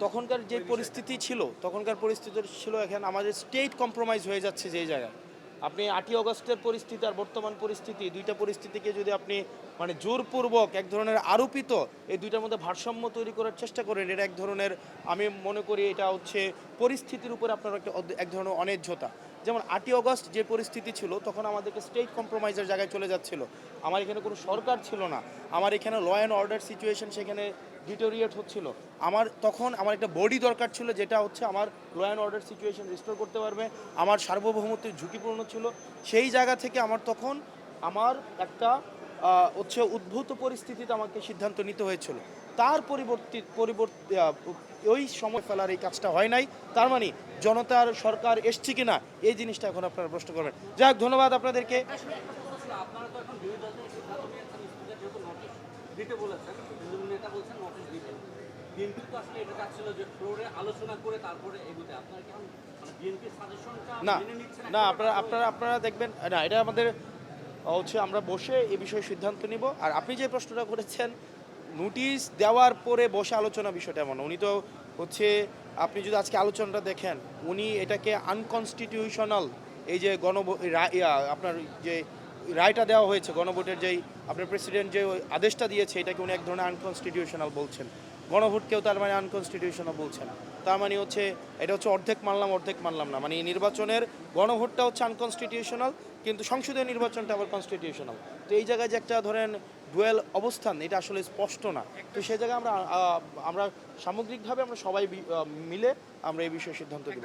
তখনকার যে পরিস্থিতি ছিল এখানে আমাদের স্টেট কম্প্রোমাইজ হয়ে যাচ্ছে যেই জায়গায় আপনি 8ই অগস্টের পরিস্থিতি আর বর্তমান পরিস্থিতি দুইটা পরিস্থিতিকে যদি আপনি মানে জোরপূর্বক এক ধরনের আরোপিত এই দুইটার মধ্যে ভারসাম্য তৈরি করার চেষ্টা করেন, এটা এক ধরনের আমি মনে করি এটা হচ্ছে পরিস্থিতির উপর আপনার এক ধরনের অন্যায্যতা। যেমন 8ই অগস্ট যে পরিস্থিতি ছিল তখন আমাদেরকে স্টেট কম্প্রোমাইজের জায়গায় চলে যাচ্ছিল, আমার এখানে কোনো সরকার ছিল না, আমার এখানে ল অ্যান্ড অর্ডার সিচুয়েশন সেখানে ডিটোরিয়েট হচ্ছিল, আমার একটা বডি দরকার ছিল যেটা হচ্ছে আমার law and order situation restore করতে পারবে, আমার সার্বভৌমত্বের ঝুঁকিপূর্ণ ছিল। সেই জায়গা থেকে আমার একটা হচ্ছে উদ্ভূত পরিস্থিতিতে আমাকে সিদ্ধান্ত নিতে হয়েছিল। তার পরিবর্তে ওই সময় ফেলার এই কাজটা হয় নাই, তার মানে জনতার সরকার এসছে কিনা এই জিনিসটা এখন আপনারা প্রশ্ন করবেন। যাই হোক, ধন্যবাদ আপনাদেরকে। আপনারা তো এখন বিরোধী দল থেকে সিদ্ধান্ত নিয়েছেন, স্পিকার যেহেতু নোটিশ দিতে বলেছেন, বিরোধী নেতা বলছেন নোটিশ দিবেন। বিএনপি তো আসলে এটা চাচ্ছিল যে ফ্লোরে আলোচনা করে তারপরে এগুতে, আপনারা কি এখন মানে বিএনপির সাজেশনটা মেনে নিচ্ছেন? না, আপনারা দেখবেন না, এটা আমাদের হচ্ছে আমরা বসে এই বিষয়ে সিদ্ধান্ত নিব। আর আপনি যে প্রশ্নটা করেছেন নোটিশ দেওয়ার পরে বসে আলোচনা, বিষয়টা এমন উনি তো হচ্ছে আপনি যদি আজকে আলোচনাটা দেখেন উনি এটাকে আনকনস্টিটিউশনাল, এই যে আপনার যে রায়টা দেওয়া হয়েছে গণভোটের, যেই আপনার প্রেসিডেন্ট যে আদেশটা দিয়েছে এটাকে উনি এক ধরনের আনকনস্টিটিউশনাল বলছেন, গণভোটকেও তার মানে আনকনস্টিটিউশনাল বলছেন। তার মানে হচ্ছে এটা হচ্ছে অর্ধেক মানলাম না, মানে এই নির্বাচনের গণভোটটা হচ্ছে আনকনস্টিটিউশনাল কিন্তু সংসদীয় নির্বাচনটা আবার কনস্টিটিউশনাল। তো এই জায়গায় যে একটা ধরেন ডুয়েল অবস্থান, এটা আসলে স্পষ্ট না। তো সেই জায়গায় আমরা সামগ্রিকভাবে আমরা সবাই মিলে আমরা এই বিষয়ে সিদ্ধান্ত দেব।